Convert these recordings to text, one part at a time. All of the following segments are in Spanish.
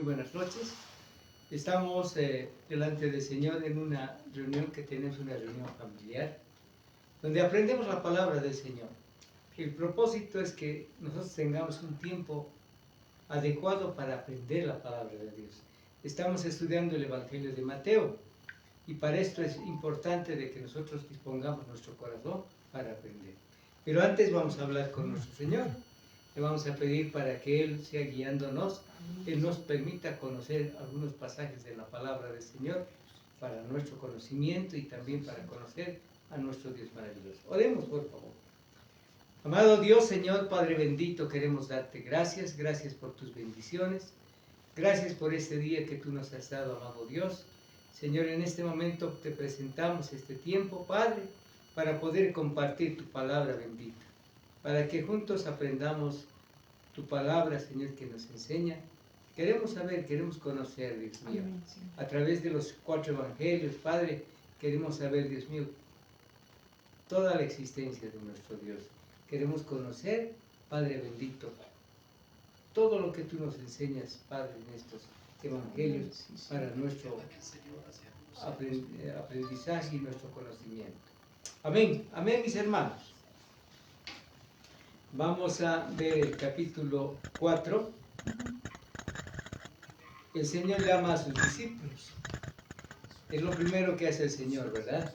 muy buenas noches. Estamos delante del Señor en una reunión que tenemos, una reunión familiar, donde aprendemos la palabra del Señor. El propósito es que nosotros tengamos un tiempo adecuado para aprender la palabra de Dios. Estamos estudiando el Evangelio de Mateo y para esto es importante de que nosotros dispongamos nuestro corazón para aprender. Pero antes vamos a hablar con nuestro Señor. Le vamos a pedir para que Él sea guiándonos, Él nos permita conocer algunos pasajes de la palabra del Señor para nuestro conocimiento y también para conocer a nuestro Dios maravilloso. Oremos, por favor. Amado Dios, Señor, Padre bendito, queremos darte gracias, gracias por tus bendiciones, gracias por este día que tú nos has dado, amado Dios. Señor, en este momento te presentamos este tiempo, Padre, para poder compartir tu palabra bendita, para que juntos aprendamos tu palabra, Señor, que nos enseña. Queremos saber, queremos conocer, Dios mío. Amén, sí. A través de los 4 evangelios, Padre, queremos saber, Dios mío, toda la existencia de nuestro Dios. Queremos conocer, Padre bendito, todo lo que tú nos enseñas, Padre, en estos evangelios, para nuestro aprendizaje y nuestro conocimiento. Amén, amén, mis hermanos. Vamos a ver el capítulo 4. El Señor llama a sus discípulos. Es lo primero que hace el Señor, ¿verdad?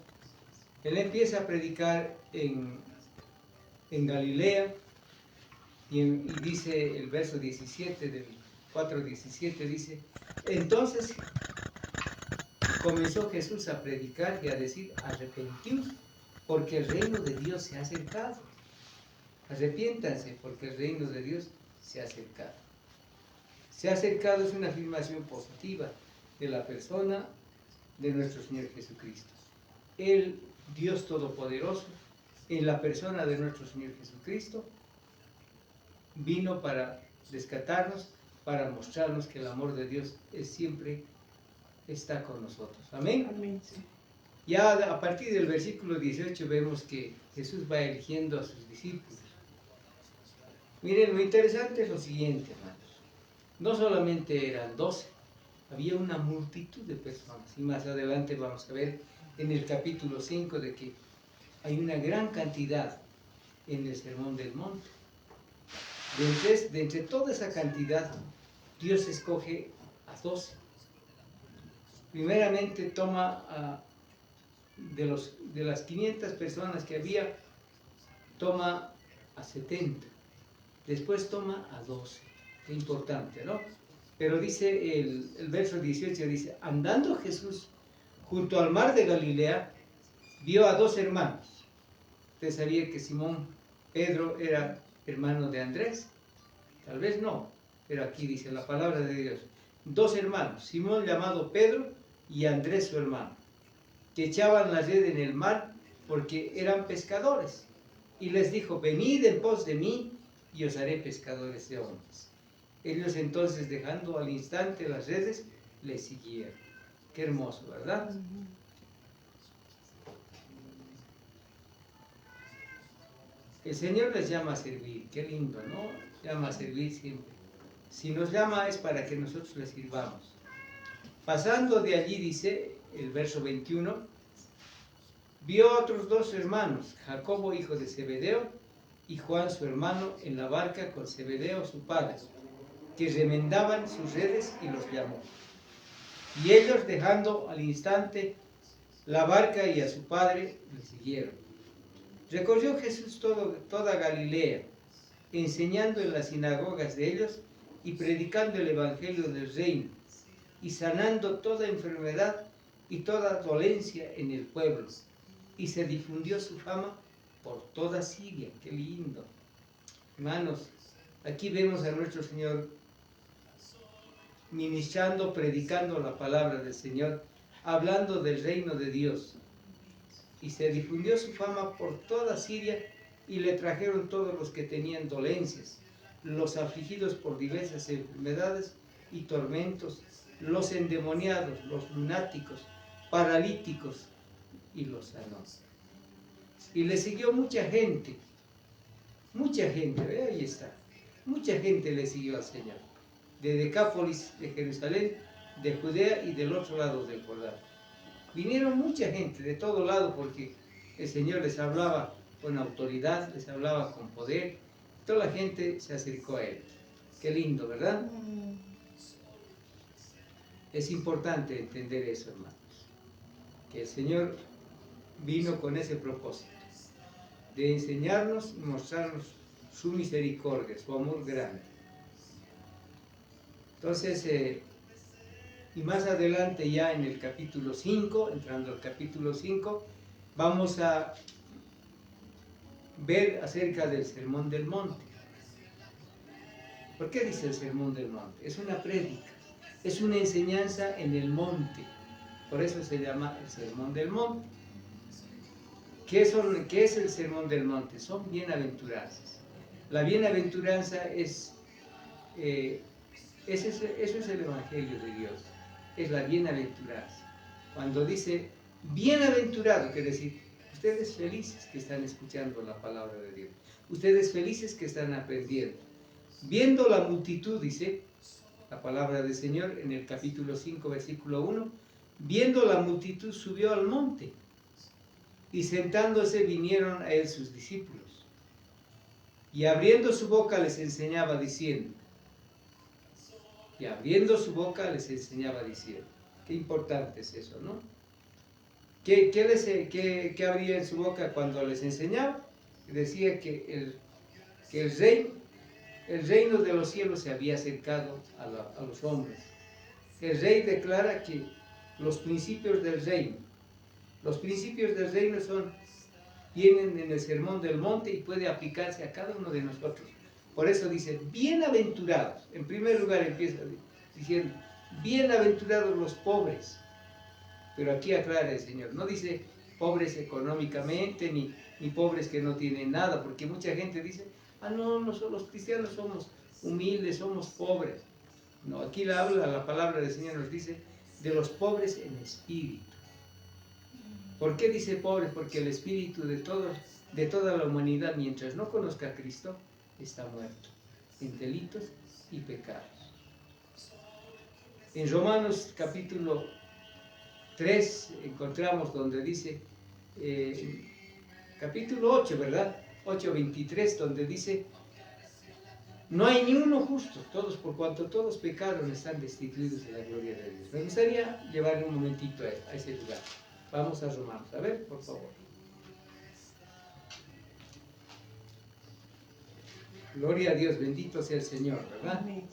Él empieza a predicar en Galilea y dice el verso 17 del 4:17, dice: entonces comenzó Jesús a predicar y a decir: arrepentíos, porque el reino de Dios se ha acercado. Arrepiéntanse, porque el reino de Dios se ha acercado. Se ha acercado es una afirmación positiva de la persona de nuestro Señor Jesucristo. El Dios Todopoderoso, en la persona de nuestro Señor Jesucristo, vino para rescatarnos, para mostrarnos que el amor de Dios siempre está con nosotros. Amén. Amén. Sí. Ya a partir del versículo 18 vemos que Jesús va eligiendo a sus discípulos. Miren, lo interesante es lo siguiente, hermanos. No solamente eran 12, había una multitud de personas. Y más adelante vamos a ver en el capítulo 5 de que hay una gran cantidad en el Sermón del Monte. De entre toda esa cantidad, Dios escoge a 12. Primeramente toma de las 500 personas que había, toma a 70. Después toma a 12. Qué importante, ¿no? Pero dice el verso 18, dice: andando Jesús junto al mar de Galilea, vio a 2 hermanos. ¿Usted sabía que Simón Pedro era hermano de Andrés? Tal vez no, pero aquí dice la palabra de Dios: 2 hermanos, Simón llamado Pedro y Andrés su hermano, que echaban la red en el mar porque eran pescadores. Y les dijo: venid en pos de mí y os haré pescadores de hombres. Ellos entonces, dejando al instante las redes, le siguieron. Qué hermoso, ¿verdad? El Señor les llama a servir. Qué lindo, ¿no? Llama a servir siempre. Si nos llama es para que nosotros le sirvamos. Pasando de allí, dice el verso 21, vio a otros 2 hermanos, Jacobo hijo de Zebedeo y Juan su hermano, en la barca con Zebedeo su padre, que remendaban sus redes, y los llamó. Y ellos, dejando al instante la barca y a su padre, le siguieron. Recorrió Jesús toda Galilea, enseñando en las sinagogas de ellos y predicando el evangelio del reino, y sanando toda enfermedad y toda dolencia en el pueblo. Y se difundió su fama por toda Siria. Qué lindo. Hermanos, aquí vemos a nuestro Señor ministrando, predicando la palabra del Señor, hablando del reino de Dios. Y se difundió su fama por toda Siria, y le trajeron todos los que tenían dolencias, los afligidos por diversas enfermedades y tormentos, los endemoniados, los lunáticos, paralíticos, y los sanó. Y le siguió mucha gente, ahí está, mucha gente le siguió al Señor. de Decápolis, de Jerusalén, de Judea y del otro lado del Jordán. Vinieron mucha gente de todo lado porque el Señor les hablaba con autoridad, les hablaba con poder. Toda la gente se acercó a Él. Qué lindo, ¿verdad? Es importante entender eso, hermanos, que el Señor vino con ese propósito, de enseñarnos y mostrarnos su misericordia, su amor grande. Entonces, y más adelante ya en el capítulo 5, entrando al capítulo 5, vamos a ver acerca del Sermón del Monte. ¿Por qué dice el Sermón del Monte? Es una prédica, es una enseñanza en el monte. Por eso se llama el Sermón del Monte. ¿Qué es el Sermón del Monte? Son bienaventuranzas. La bienaventuranza eso es el Evangelio de Dios, es la bienaventuranza. Cuando dice bienaventurado, quiere decir, ustedes felices que están escuchando la palabra de Dios, ustedes felices que están aprendiendo. Viendo la multitud, dice la palabra del Señor en el capítulo 5, versículo 1, viendo la multitud subió al monte, y sentándose vinieron a él sus discípulos. Y abriendo su boca les enseñaba diciendo. Qué importante es eso, ¿no? ¿Qué abría en su boca cuando les enseñaba? Decía que el reino de los cielos se había acercado a los hombres. El rey declara que los principios del reino vienen en el Sermón del Monte y puede aplicarse a cada uno de nosotros. Por eso dice, bienaventurados. En primer lugar empieza diciendo, bienaventurados los pobres. Pero aquí aclara el Señor, no dice pobres económicamente, ni pobres que no tienen nada, porque mucha gente dice, no, los cristianos somos humildes, somos pobres. No, aquí la palabra del Señor nos dice de los pobres en espíritu. ¿Por qué dice pobres? Porque el espíritu de toda la humanidad, mientras no conozca a Cristo, está muerto en delitos y pecados. En Romanos capítulo 3 encontramos donde dice, capítulo 8, ¿verdad? 8:23, donde dice, no hay ni uno justo, todos por cuanto todos pecaron están destituidos de la gloria de Dios. Me gustaría llevarle un momentito a ese lugar. Vamos a Romanos, a ver, por favor. Gloria a Dios, bendito sea el Señor, ¿verdad? Amén.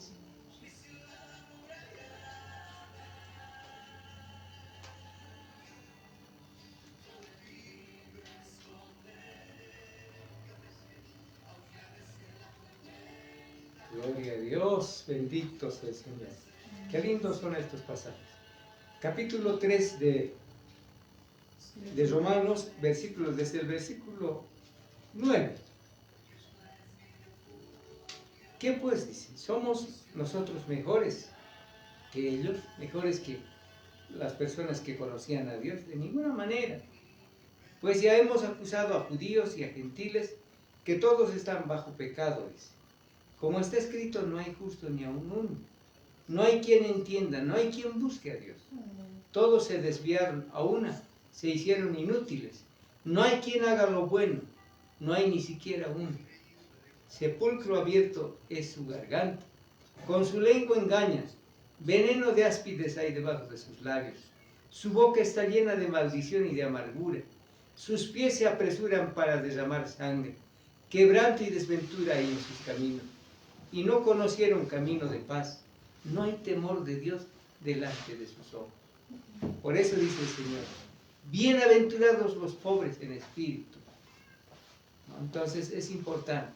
Gloria a Dios, bendito sea el Señor. Qué lindos son estos pasajes. Capítulo 3 de Romanos, desde el versículo 9. ¿Qué pues dice? ¿Somos nosotros mejores que ellos? ¿Mejores que las personas que conocían a Dios? De ninguna manera. Pues ya hemos acusado a judíos y a gentiles que todos están bajo pecado, dice. Como está escrito, no hay justo ni aun uno. No hay quien entienda, no hay quien busque a Dios. Todos se desviaron a una, se hicieron inútiles. No hay quien haga lo bueno, no hay ni siquiera uno. Sepulcro abierto es su garganta, con su lengua engaña, veneno de áspides hay debajo de sus labios. Su boca está llena de maldición y de amargura. Sus pies se apresuran para derramar sangre. Quebranto y desventura hay en sus caminos. Y no conocieron camino de paz. No hay temor de Dios delante de sus ojos. Por eso dice el Señor, bienaventurados los pobres en espíritu. Entonces es importante.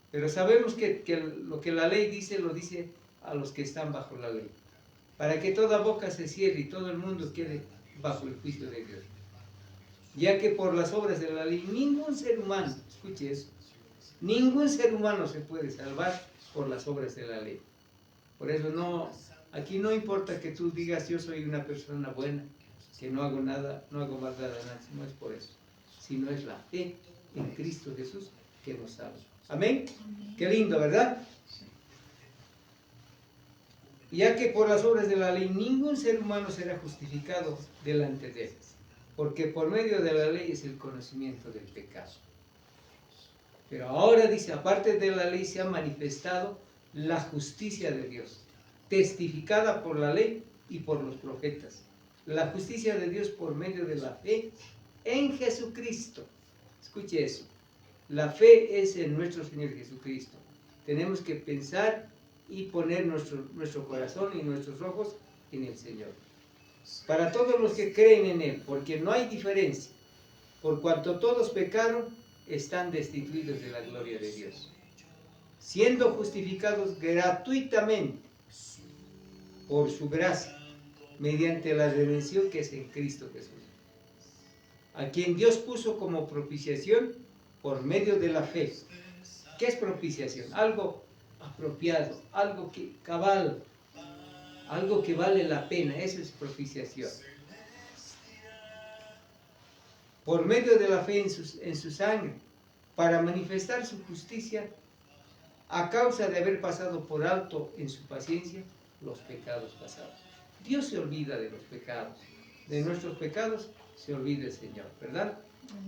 Pero sabemos que lo que la ley dice, lo dice a los que están bajo la ley. Para que toda boca se cierre y todo el mundo quede bajo el juicio de Dios. Ya que por las obras de la ley, ningún ser humano, escuche eso, ningún ser humano se puede salvar por las obras de la ley. Por eso aquí no importa que tú digas yo soy una persona buena, que no hago nada, no hago maldad a nadie, no es por eso, sino es la fe en Cristo Jesús que nos salva. Amén. Qué lindo, ¿verdad? ya que por las obras de la ley ningún ser humano será justificado delante de él, porque por medio de la ley es el conocimiento del pecado. Pero ahora dice, aparte de la ley se ha manifestado la justicia de Dios, testificada por la ley y por los profetas. La justicia de Dios por medio de la fe en Jesucristo. Escuche eso. La fe es en nuestro Señor Jesucristo. Tenemos que pensar y poner nuestro corazón y nuestros ojos en el Señor. Para todos los que creen en Él, porque no hay diferencia. Por cuanto todos pecaron, están destituidos de la gloria de Dios, siendo justificados gratuitamente por su gracia, mediante la redención que es en Cristo Jesús, a quien Dios puso como propiciación por medio de la fe. ¿Qué es propiciación? Algo apropiado, algo que cabal, algo que vale la pena. Eso es propiciación. Por medio de la fe en su sangre, para manifestar su justicia, a causa de haber pasado por alto en su paciencia los pecados pasados. Dios se olvida de los pecados, de nuestros pecados se olvida el Señor, ¿verdad?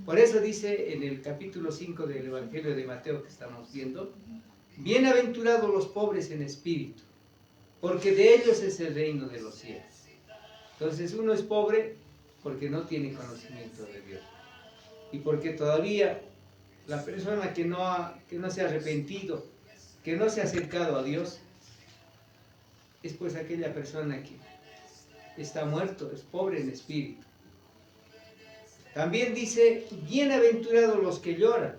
Por eso dice en el capítulo 5 del Evangelio de Mateo que estamos viendo, bienaventurados los pobres en espíritu, porque de ellos es el reino de los cielos. Entonces uno es pobre porque no tiene conocimiento de Dios. Y porque todavía la persona que no se ha arrepentido, que no se ha acercado a Dios, es pues aquella persona que está muerto, es pobre en espíritu. También dice, bienaventurados los que lloran,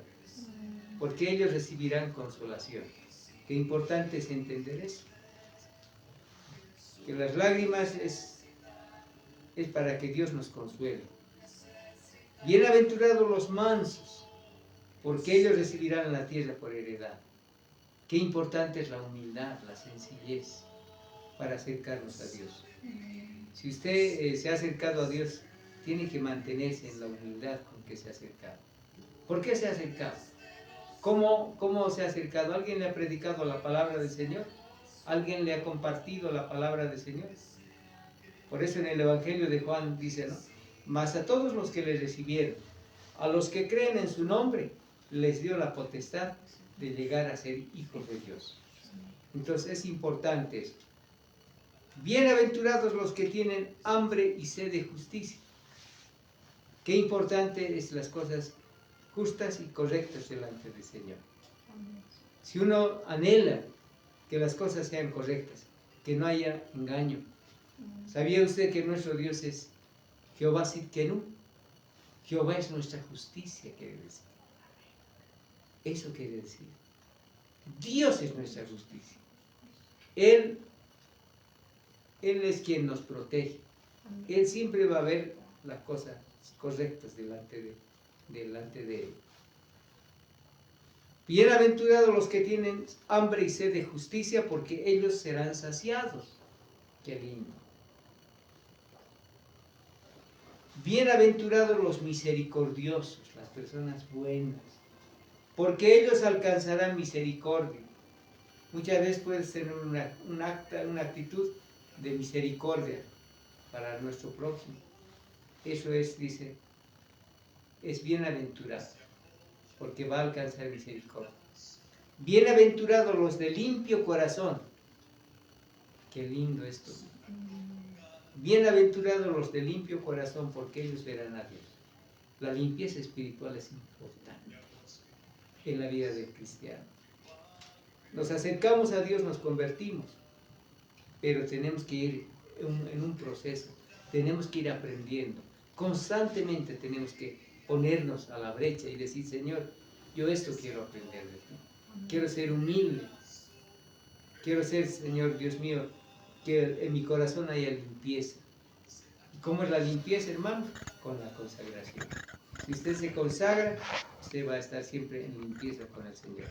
porque ellos recibirán consolación. Qué importante es entender eso. Que las lágrimas es para que Dios nos consuele. Bienaventurados los mansos, porque ellos recibirán la tierra por heredad. Qué importante es la humildad, la sencillez, para acercarnos a Dios. Si usted se ha acercado a Dios, tiene que mantenerse en la humildad con que se ha acercado. ¿Por qué se ha acercado? ¿Cómo se ha acercado? ¿Alguien le ha predicado la palabra del Señor? ¿Alguien le ha compartido la palabra del Señor? Por eso en el Evangelio de Juan dice, ¿no? Mas a todos los que le recibieron, a los que creen en su nombre, les dio la potestad de llegar a ser hijos de Dios. Entonces es importante esto. Bienaventurados los que tienen hambre y sed de justicia. Qué importante es las cosas justas y correctas delante del Señor. Si uno anhela que las cosas sean correctas, que no haya engaño. ¿Sabía usted que nuestro Dios es Jehová Sidkenu? Jehová es nuestra justicia, quiere decir. Eso quiere decir. Dios es nuestra justicia. Él es quien nos protege. Él siempre va a ver las cosas correctas delante de Él. Bienaventurados los que tienen hambre y sed de justicia, porque ellos serán saciados. Qué lindo. Bienaventurados los misericordiosos, las personas buenas, porque ellos alcanzarán misericordia. Muchas veces puedes tener una actitud de misericordia para nuestro prójimo. Eso es, dice, es bienaventurado, porque va a alcanzar misericordia. Bienaventurados los de limpio corazón. Qué lindo esto. Bienaventurados los de limpio corazón, porque ellos verán a Dios. La limpieza espiritual es importante en la vida del cristiano. Nos acercamos a Dios, nos convertimos, pero tenemos que ir en un proceso, tenemos que ir aprendiendo. Constantemente tenemos que ponernos a la brecha y decir, Señor, yo esto quiero aprender de ti. Quiero ser humilde. Quiero ser, Señor Dios mío, que en mi corazón haya limpieza. ¿Cómo es la limpieza, hermano? Con la consagración. Si usted se consagra, usted va a estar siempre en limpieza con el Señor.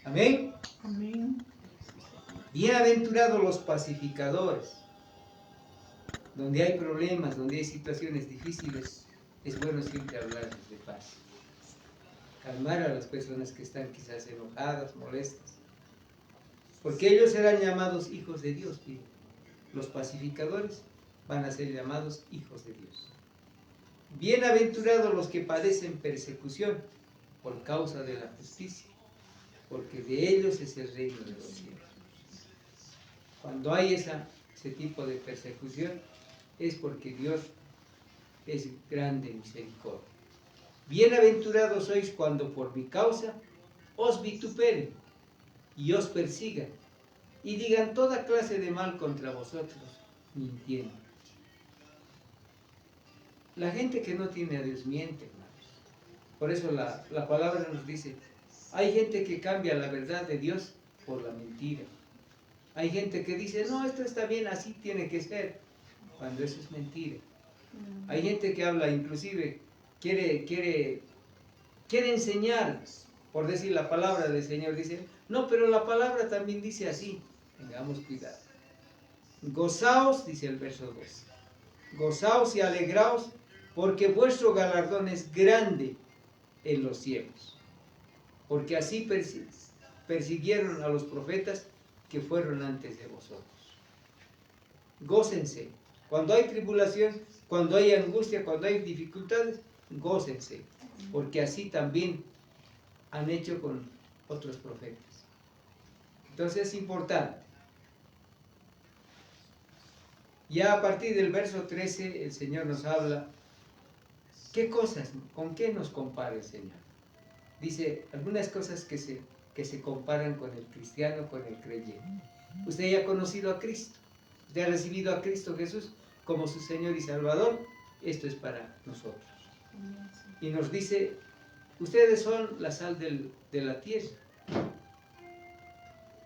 Amén. Amén. Bienaventurados los pacificadores. Donde hay problemas, donde hay situaciones difíciles, es bueno siempre hablarles de paz. Calmar a las personas que están quizás enojadas, molestas. Porque ellos serán llamados hijos de Dios, los pacificadores van a ser llamados hijos de Dios. Bienaventurados los que padecen persecución por causa de la justicia, porque de ellos es el reino de los cielos. Cuando hay ese tipo de persecución, es porque Dios es grande en misericordia. Bienaventurados sois cuando por mi causa os vituperen y os persigan y digan toda clase de mal contra vosotros, mintiendo. La gente que no tiene a Dios miente, hermanos. Por eso la palabra nos dice, hay gente que cambia la verdad de Dios por la mentira. Hay gente que dice, no, esto está bien, así tiene que ser, cuando eso es mentira. Hay gente que habla, inclusive, quiere enseñar, por decir la palabra del Señor, dice, no, pero la palabra también dice así. Tengamos cuidado. Gozaos, dice el verso 2, gozaos y alegraos, porque vuestro galardón es grande en los cielos. Porque así persiguieron a los profetas que fueron antes de vosotros. Gócense. Cuando hay tribulación, cuando hay angustia, cuando hay dificultades, gócense. Porque así también han hecho con otros profetas. Entonces es importante. Ya a partir del verso 13 el Señor nos habla, ¿qué cosas, con qué nos compara el Señor? Dice algunas cosas que se comparan con el cristiano, con el creyente. Usted ya ha conocido a Cristo, usted ha recibido a Cristo Jesús como su Señor y Salvador, esto es para nosotros. Y nos dice, ustedes son la sal de la tierra.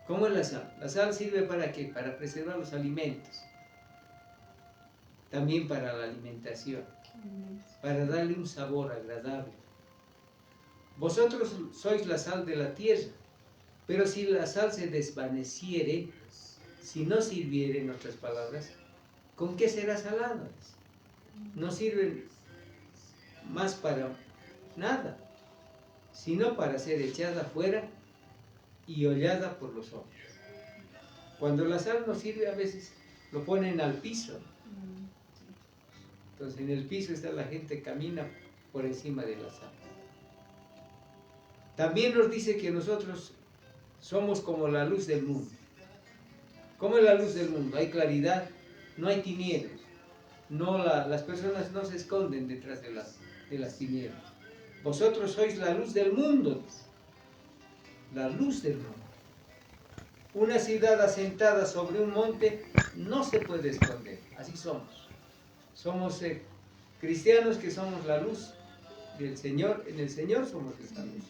¿Cómo es la sal? La sal sirve ¿para qué? Para preservar los alimentos. También para la alimentación, para darle un sabor agradable. Vosotros sois la sal de la tierra, pero si la sal se desvaneciere, si no sirviere, en otras palabras, ¿con qué será salada? No sirve más para nada, sino para ser echada fuera y hollada por los hombres. Cuando la sal no sirve, a veces lo ponen al piso. Entonces en el piso está la gente, camina por encima de la sal. También nos dice que nosotros somos como la luz del mundo. ¿Cómo es la luz del mundo? Hay claridad, no hay tinieblas. Las personas no se esconden detrás de las tinieblas. Vosotros sois la luz del mundo. La luz del mundo. Una ciudad asentada sobre un monte no se puede esconder. Así somos. Somos cristianos que somos la luz del Señor. En el Señor somos esta luz.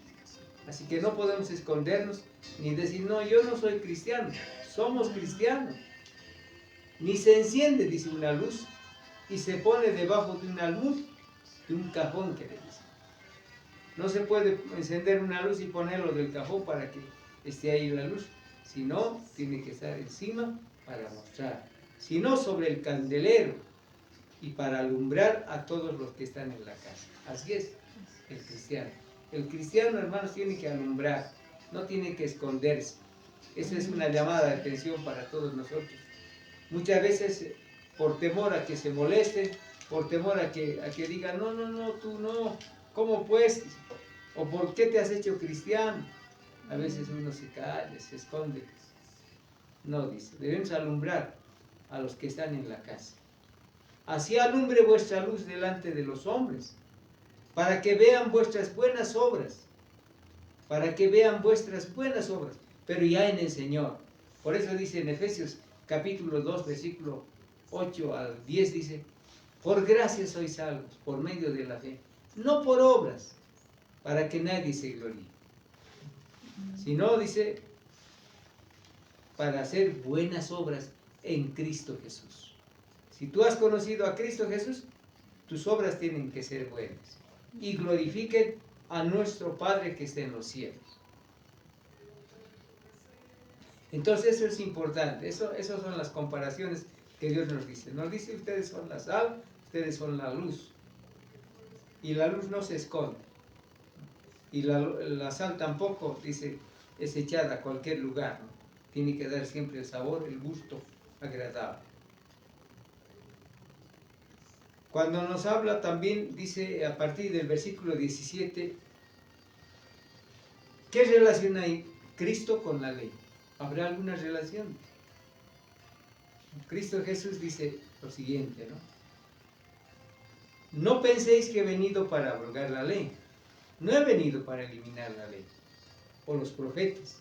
Así que no podemos escondernos ni decir, no, yo no soy cristiano. Somos cristianos. Ni se enciende, dice, una luz y se pone debajo de un almud, de un cajón que le dice. No se puede encender una luz y ponerlo del cajón para que esté ahí la luz. Si no, tiene que estar encima para mostrar. Si no, sobre el candelero y para alumbrar a todos los que están en la casa. Así es el cristiano. El cristiano, hermanos, tiene que alumbrar, no tiene que esconderse. Esa es una llamada de atención para todos nosotros. Muchas veces, por temor a que se molesten, por temor a que digan, no, tú no, ¿cómo pues? ¿O por qué te has hecho cristiano? A veces uno se calla, se esconde. No, dice, debemos alumbrar a los que están en la casa. Así alumbre vuestra luz delante de los hombres, para que vean vuestras buenas obras, pero ya en el Señor. Por eso dice en Efesios capítulo 2, versículo 8 al 10, dice, por gracia sois salvos, por medio de la fe, no por obras, para que nadie se gloríe, sino, dice, para hacer buenas obras en Cristo Jesús. Si tú has conocido a Cristo Jesús, tus obras tienen que ser buenas y glorifiquen a nuestro Padre que está en los cielos. Entonces eso es importante, esas son las comparaciones que Dios nos dice. Nos dice, ustedes son la sal, ustedes son la luz. Y la luz no se esconde. Y la sal tampoco, dice, es echada a cualquier lugar, ¿no? Tiene que dar siempre el sabor, el gusto agradable. Cuando nos habla también, dice a partir del versículo 17, ¿qué relación hay Cristo con la ley? ¿Habrá alguna relación? Cristo Jesús dice lo siguiente, ¿no? No penséis que he venido para abrogar la ley. No he venido para eliminar la ley o los profetas.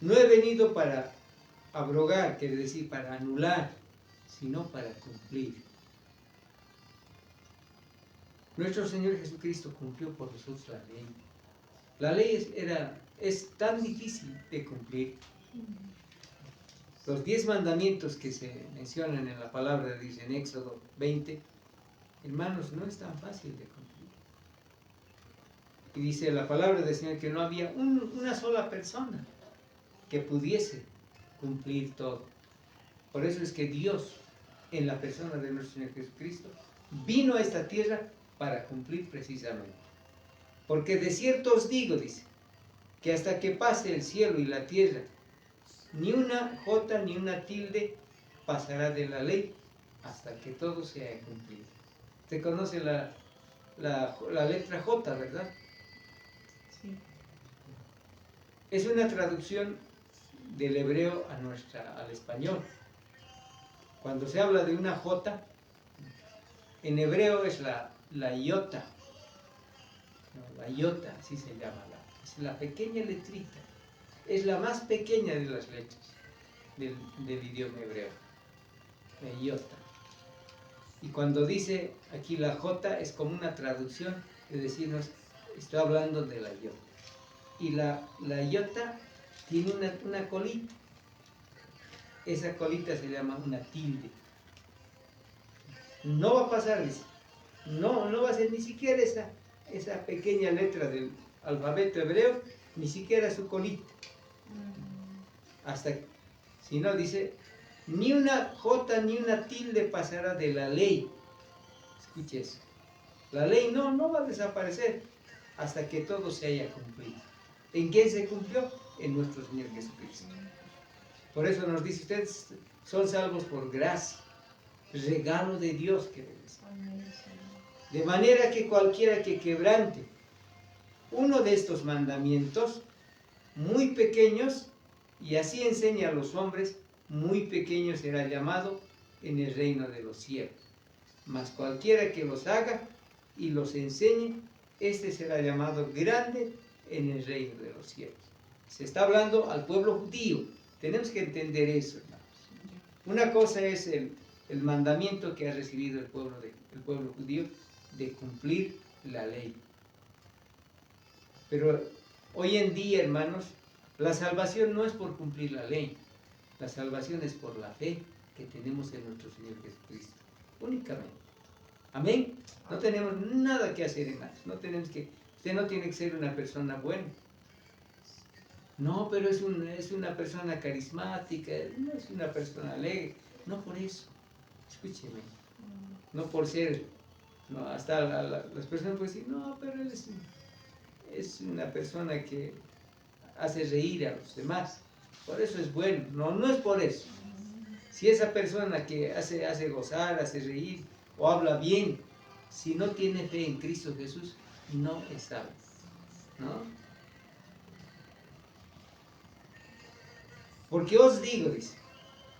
No he venido para abrogar, quiere decir para anular, sino para cumplir. Nuestro Señor Jesucristo cumplió por nosotros la ley. La ley es tan difícil de cumplir. Los 10 mandamientos que se mencionan en la palabra de Dios en Éxodo 20, hermanos, no es tan fácil de cumplir. Y dice la palabra del Señor que no había una sola persona que pudiese cumplir todo. Por eso es que Dios, en la persona de nuestro Señor Jesucristo, vino a esta tierra para cumplir precisamente. Porque de cierto os digo, dice, que hasta que pase el cielo y la tierra, ni una jota ni una tilde pasará de la ley hasta que todo se haya cumplido. Usted conoce la letra J, ¿verdad? Sí. Es una traducción del hebreo al español. Cuando se habla de una J, en hebreo es la iota. No, la iota, así se llama. Es la pequeña letrita. Es la más pequeña de las letras del idioma hebreo. La iota. Y cuando dice aquí la J es como una traducción de decirnos, estoy hablando de la iota. Y la iota tiene una colita. Esa colita se llama una tilde. No va a pasar, dice. No va a ser ni siquiera esa pequeña letra del alfabeto hebreo, ni siquiera su colita. Hasta, si no, dice, ni una jota ni una tilde pasará de la ley. Escuche eso. La ley no va a desaparecer hasta que todo se haya cumplido. ¿En quién se cumplió? En nuestro Señor Jesucristo. Por eso nos dice, ustedes son salvos por gracia, regalo de Dios, que de manera que cualquiera que quebrante uno de estos mandamientos muy pequeños, y así enseña a los hombres, muy pequeño será llamado en el reino de los cielos. Mas cualquiera que los haga y los enseñe, este será llamado grande en el reino de los cielos. Se está hablando al pueblo judío. Tenemos que entender eso, hermanos. Una cosa es el mandamiento que ha recibido el pueblo judío de cumplir la ley. Pero hoy en día, hermanos, la salvación no es por cumplir la ley. La salvación es por la fe que tenemos en nuestro Señor Jesucristo. Únicamente. Amén. No tenemos nada que hacer en más. Usted no tiene que ser una persona buena. No, pero es una persona carismática, no es una persona alegre. No por eso. Escúcheme. No por ser. No, hasta las personas pueden decir, no, pero él es una persona que hace reír a los demás. Por eso es bueno. No es por eso. Si esa persona que hace gozar, hace reír o habla bien, si no tiene fe en Cristo Jesús, no es salvo. ¿No? Porque os digo, dice,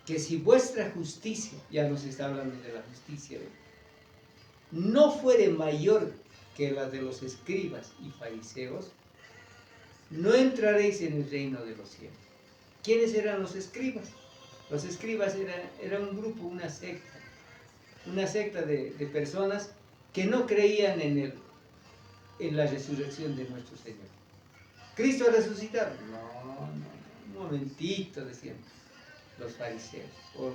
que si vuestra justicia, ya nos está hablando de la justicia, no fuere mayor que la de los escribas y fariseos, no entraréis en el reino de los cielos. ¿Quiénes eran los escribas? Los escribas era un grupo, una secta de personas que no creían en la resurrección de nuestro Señor. ¿Cristo ha resucitado? No, un momentito, decían los fariseos o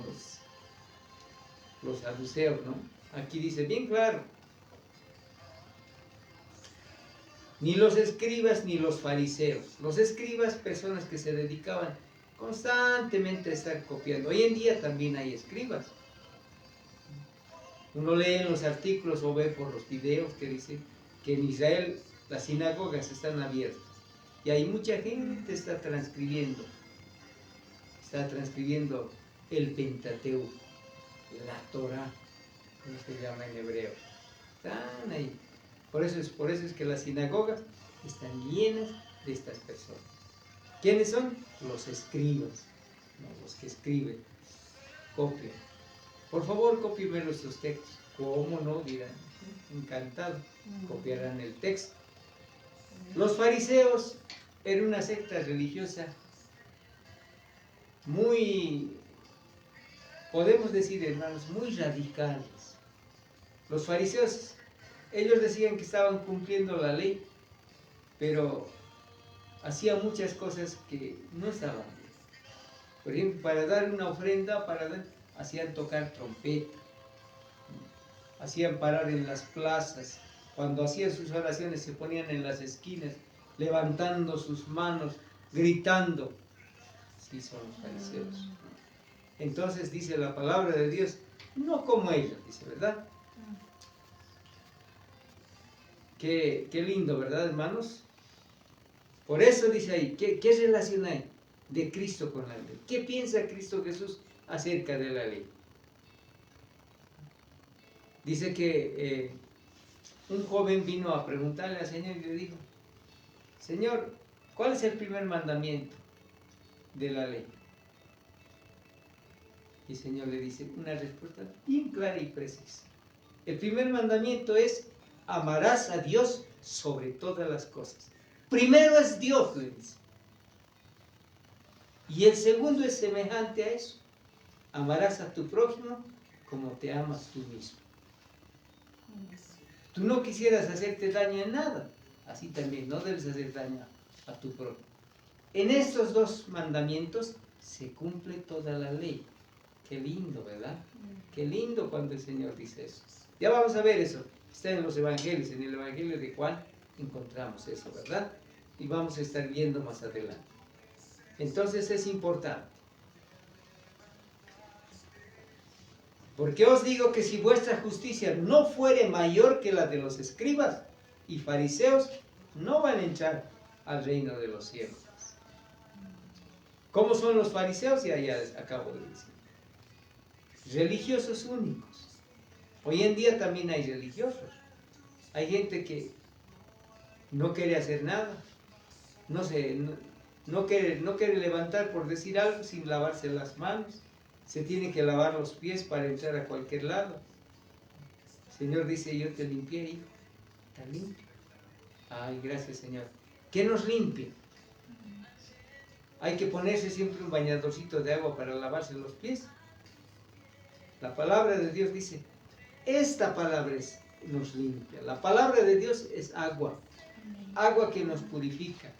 los saduceos, ¿no? Aquí dice bien claro, ni los escribas ni los fariseos. Los escribas, personas que se dedicaban constantemente a estar copiando. Hoy en día también hay escribas. Uno lee en los artículos o ve por los videos que dicen que en Israel las sinagogas están abiertas y hay mucha gente que está transcribiendo el Pentateuco, la Torá. ¿cómo se llama en hebreo? Están ahí. Por eso es que las sinagogas están llenas de estas personas. ¿Quiénes son? Los escribas, ¿no? Los que escriben, copian. Por favor, cópienme nuestros textos. ¿Cómo no? Dirán. Encantado. Copiarán el texto. Los fariseos eran una secta religiosa muy, podemos decir, hermanos, muy radicales. Los fariseos, ellos decían que estaban cumpliendo la ley, pero hacían muchas cosas que no estaban bien. Por ejemplo, para dar una ofrenda, hacían tocar trompeta, hacían parar en las plazas. Cuando hacían sus oraciones se ponían en las esquinas, levantando sus manos, gritando. Así son los fariseos. Entonces dice la palabra de Dios, no como ellos, dice, ¿verdad? Qué lindo, ¿verdad, hermanos? Por eso dice ahí, ¿qué relación hay de Cristo con la ley? ¿Qué piensa Cristo Jesús acerca de la ley? Dice que un joven vino a preguntarle al Señor y le dijo, Señor, ¿cuál es el primer mandamiento de la ley? Y el Señor le dice una respuesta bien clara y precisa. El primer mandamiento es, amarás a Dios sobre todas las cosas. Primero es Dios, le dice. Y el segundo es semejante a eso. Amarás a tu prójimo como te amas tú mismo. Tú no quisieras hacerte daño en nada. Así también no debes hacer daño a tu prójimo. En estos dos mandamientos se cumple toda la ley. Qué lindo, ¿verdad? Qué lindo cuando el Señor dice eso. Ya vamos a ver eso. Está en los evangelios. En el evangelio de Juan encontramos eso, ¿verdad? Y vamos a estar viendo más adelante. Entonces es importante. Porque os digo que si vuestra justicia no fuere mayor que la de los escribas y fariseos, no van a entrar al reino de los cielos. ¿Cómo son los fariseos? Ya acabo de decir. Religiosos únicos. Hoy en día también hay religiosos. Hay gente que no quiere hacer nada. No quiere levantar, por decir algo, sin lavarse las manos. Se tiene que lavar los pies para entrar a cualquier lado. El Señor dice, yo te limpié, hijo. Está limpio. Ay, gracias, Señor. ¿Qué nos limpia? Hay que ponerse siempre un bañadorcito de agua para lavarse los pies. La palabra de Dios dice, esta palabra nos limpia. La palabra de Dios es agua. Agua que nos purifica.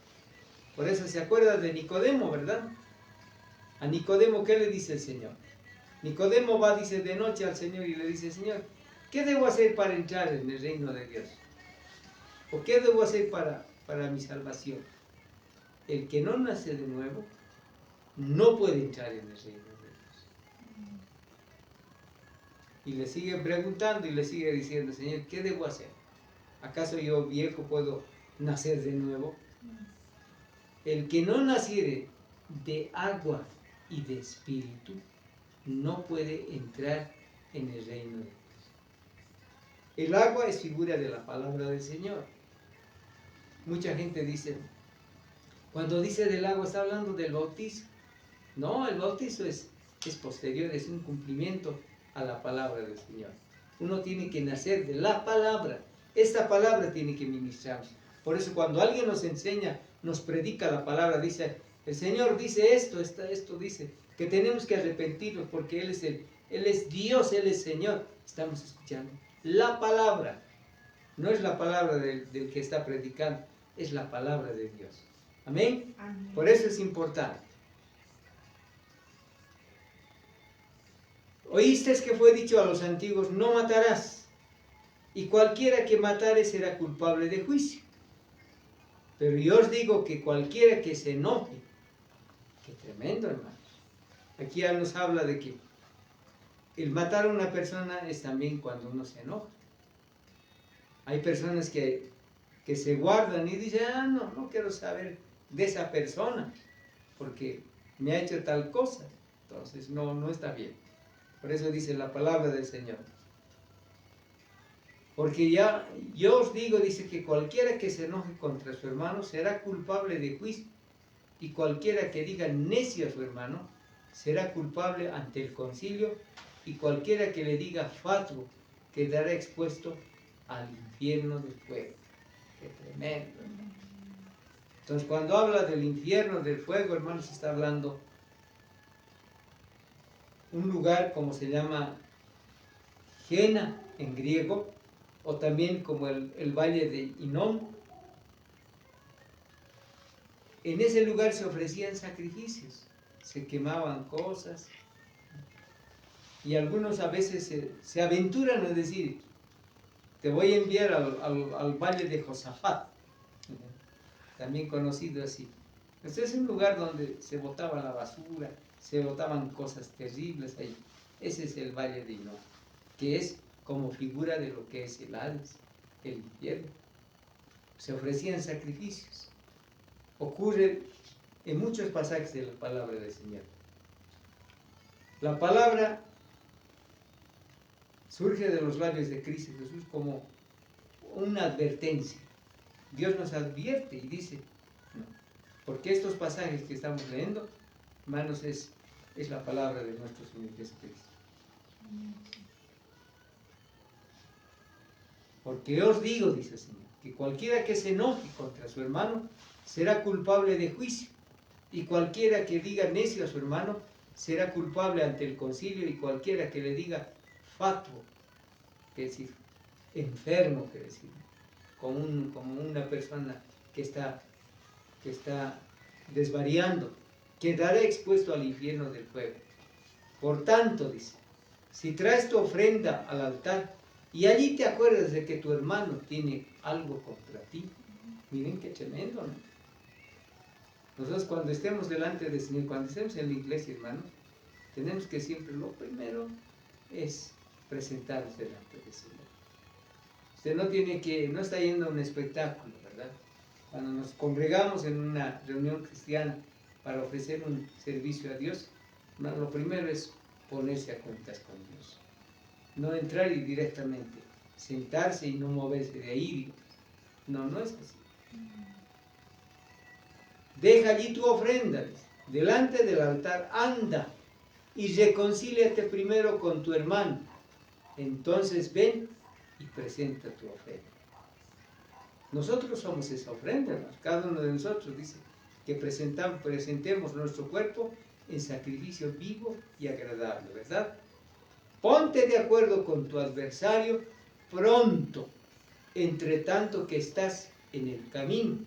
Por eso se acuerda de Nicodemo, ¿verdad? A Nicodemo, ¿qué le dice el Señor? Nicodemo va, dice, de noche al Señor y le dice, Señor, ¿qué debo hacer para entrar en el reino de Dios? ¿O qué debo hacer para mi salvación? El que no nace de nuevo no puede entrar en el reino de Dios. Y le sigue preguntando y le sigue diciendo, Señor, ¿qué debo hacer? ¿Acaso yo viejo puedo nacer de nuevo? El que no naciere de agua y de espíritu no puede entrar en el reino de Dios. El agua es figura de la palabra del Señor. Mucha gente dice, cuando dice del agua está hablando del bautizo. No, el bautizo es posterior, es un cumplimiento a la palabra del Señor. Uno tiene que nacer de la palabra. Esta palabra tiene que ministrarnos. Por eso cuando alguien nos enseña, nos predica la palabra, dice, el Señor dice esto dice, que tenemos que arrepentirnos porque Él es Dios, Él es Señor. Estamos escuchando la palabra. No es la palabra del que está predicando, es la palabra de Dios. ¿Amén? Amén. Por eso es importante. Oísteis que fue dicho a los antiguos, no matarás, y cualquiera que matare será culpable de juicio. Pero yo os digo que cualquiera que se enoje, qué tremendo, hermanos. Aquí ya nos habla de que el matar a una persona es también cuando uno se enoja. Hay personas que se guardan y dicen, no quiero saber de esa persona, porque me ha hecho tal cosa. Entonces no está bien. Por eso dice la palabra del Señor. Porque ya, yo os digo, dice, que cualquiera que se enoje contra su hermano será culpable de juicio, y cualquiera que diga necio a su hermano será culpable ante el concilio, y cualquiera que le diga fatuo quedará expuesto al infierno del fuego. ¡Qué tremendo! Entonces, cuando habla del infierno del fuego, hermanos, está hablando un lugar como se llama Jena en griego, o también como el valle de Hinnom. En ese lugar se ofrecían sacrificios, se quemaban cosas, y algunos a veces se aventuran a decir, te voy a enviar al valle de Josafat, también conocido así. Entonces es un lugar donde se botaba la basura, se botaban cosas terribles ahí. Ese es el valle de Hinnom, que es como figura de lo que es el Hades, el infierno. Se ofrecían sacrificios. Ocurre en muchos pasajes de la palabra del Señor. La palabra surge de los labios de Cristo Jesús como una advertencia. Dios nos advierte y dice, no, porque estos pasajes que estamos leyendo, hermanos, es la palabra de nuestro Señor Jesucristo. Porque os digo, dice el Señor, que cualquiera que se enoje contra su hermano será culpable de juicio, y cualquiera que diga necio a su hermano será culpable ante el concilio, y cualquiera que le diga fatuo, que es decir, enfermo, que decir, como una persona que está desvariando, quedará expuesto al infierno del fuego. Por tanto, dice, si traes tu ofrenda al altar y allí te acuerdas de que tu hermano tiene algo contra ti, miren qué tremendo, ¿no? Nosotros cuando estemos delante del Señor, cuando estemos en la iglesia, hermanos, tenemos que siempre, lo primero es presentarnos delante del Señor. Usted no está yendo a un espectáculo, ¿verdad? Cuando nos congregamos en una reunión cristiana para ofrecer un servicio a Dios, lo primero es ponerse a cuentas con Dios. No entrar y directamente sentarse y no moverse de ahí. No es así. Deja allí tu ofrenda, delante del altar, anda y reconcíliate primero con tu hermano. Entonces ven y presenta tu ofrenda. Nosotros somos esa ofrenda, hermanos. Cada uno de nosotros dice que presentemos nuestro cuerpo en sacrificio vivo y agradable, ¿verdad? Ponte de acuerdo con tu adversario pronto, entre tanto que estás en el camino.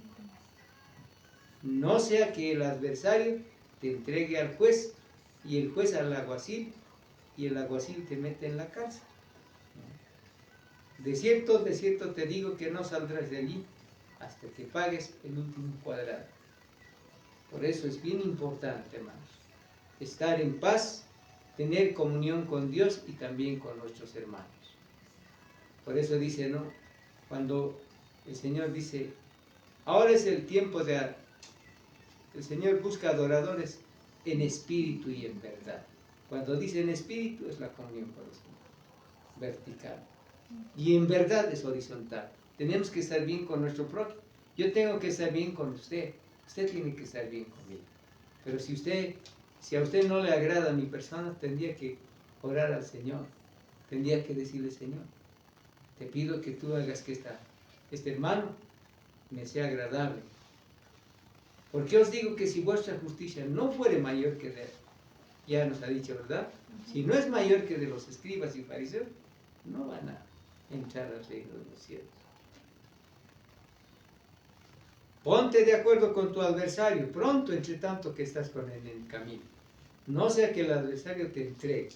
No sea que el adversario te entregue al juez, y el juez al alguacil, y el alguacil te mete en la cárcel. De cierto te digo que no saldrás de allí hasta que pagues el último cuadrado. Por eso es bien importante, hermanos, estar en paz, tener comunión con Dios y también con nuestros hermanos. Por eso dice, ¿no? Cuando el Señor dice, ahora es el tiempo el Señor busca adoradores en espíritu y en verdad. Cuando dice en espíritu es la comunión con el Señor, vertical. Y en verdad es horizontal. Tenemos que estar bien con nuestro prójimo. Yo tengo que estar bien con usted. Usted tiene que estar bien conmigo. Pero si a usted no le agrada mi persona, tendría que orar al Señor. Tendría que decirle, Señor, te pido que tú hagas que este hermano me sea agradable. Porque os digo que si vuestra justicia no fuere mayor que de él, ya nos ha dicho, ¿verdad? Si no es mayor que de los escribas y fariseos, no van a entrar al reino de los cielos. Ponte de acuerdo con tu adversario pronto, entre tanto que estás con él en el camino. No sea que el adversario te entregue.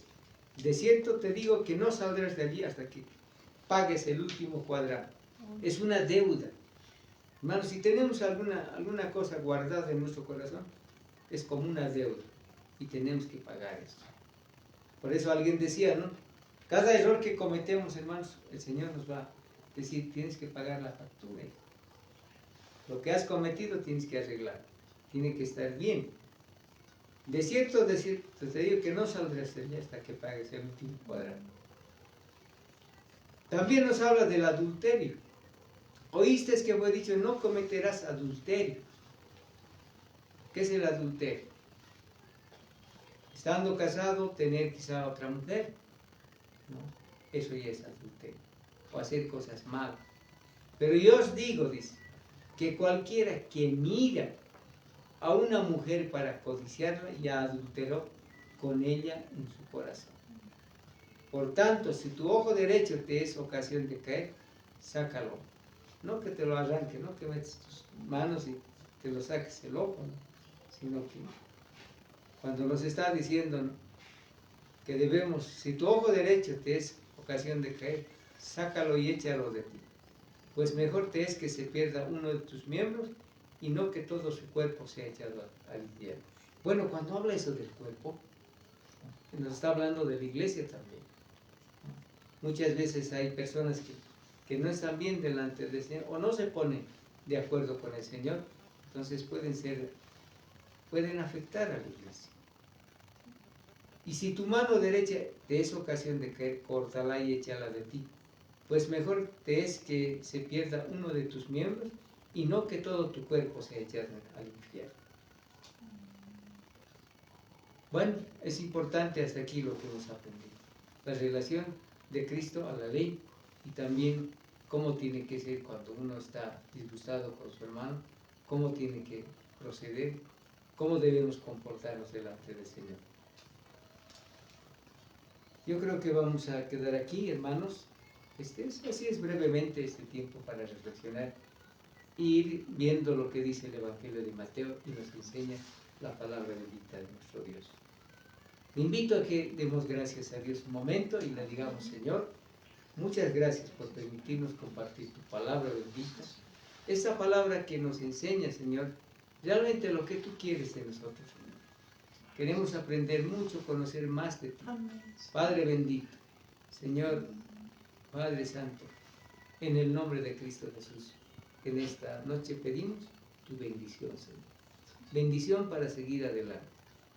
De cierto te digo que no saldrás de allí hasta que pagues el último cuadrado. Es una deuda. Hermanos, si tenemos alguna cosa guardada en nuestro corazón, es como una deuda y tenemos que pagar esto. Por eso alguien decía, ¿no? Cada error que cometemos, hermanos, el Señor nos va a decir, tienes que pagar la factura. Lo que has cometido tienes que arreglar. Tiene que estar bien. De cierto, te digo que no saldrás de allí hasta que pagues el último cuadrado. También nos habla del adulterio. Oíste que fue dicho, no cometerás adulterio. ¿Qué es el adulterio? Estando casado, tener quizá otra mujer, ¿no? Eso ya es adulterio. O hacer cosas malas. Pero yo os digo, dice, que cualquiera que mira a una mujer para codiciarla, ya adulteró con ella en su corazón. Por tanto, si tu ojo derecho te es ocasión de caer, sácalo. No que te lo arranque, no que metes tus manos y te lo saques el ojo, ¿no? Sino que cuando nos está diciendo, ¿no?, que debemos, si tu ojo derecho te es ocasión de caer, sácalo y échalo de ti. Pues mejor te es que se pierda uno de tus miembros y no que todo su cuerpo sea echado al infierno. Bueno, cuando habla eso del cuerpo, nos está hablando de la iglesia también. Muchas veces hay personas que no están bien delante del Señor o no se ponen de acuerdo con el Señor, entonces pueden afectar a la iglesia. Y si tu mano derecha te es ocasión de caer, córtala y échala de ti. Pues mejor te es que se pierda uno de tus miembros y no que todo tu cuerpo sea echado al infierno. Bueno, es importante hasta aquí lo que hemos aprendido. La relación de Cristo a la ley y también cómo tiene que ser cuando uno está disgustado con su hermano, cómo tiene que proceder, cómo debemos comportarnos delante del Señor. Yo creo que vamos a quedar aquí, hermanos. Así es brevemente este tiempo para reflexionar e ir viendo lo que dice el Evangelio de Mateo y nos enseña la palabra bendita de nuestro Dios. Le invito a que demos gracias a Dios un momento y le digamos, Señor, muchas gracias por permitirnos compartir tu palabra bendita. Esta palabra que nos enseña, Señor, realmente lo que tú quieres de nosotros, Señor. Queremos aprender mucho, conocer más de ti. Padre bendito, Señor, Padre Santo, en el nombre de Cristo Jesús, en esta noche pedimos tu bendición, Señor. Bendición para seguir adelante,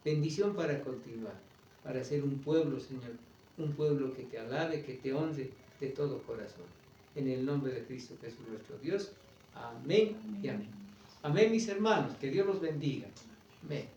bendición para continuar, para ser un pueblo, Señor, un pueblo que te alabe, que te honre de todo corazón. En el nombre de Cristo Jesús nuestro Dios. Amén y amén. Amén, mis hermanos, que Dios los bendiga. Amén.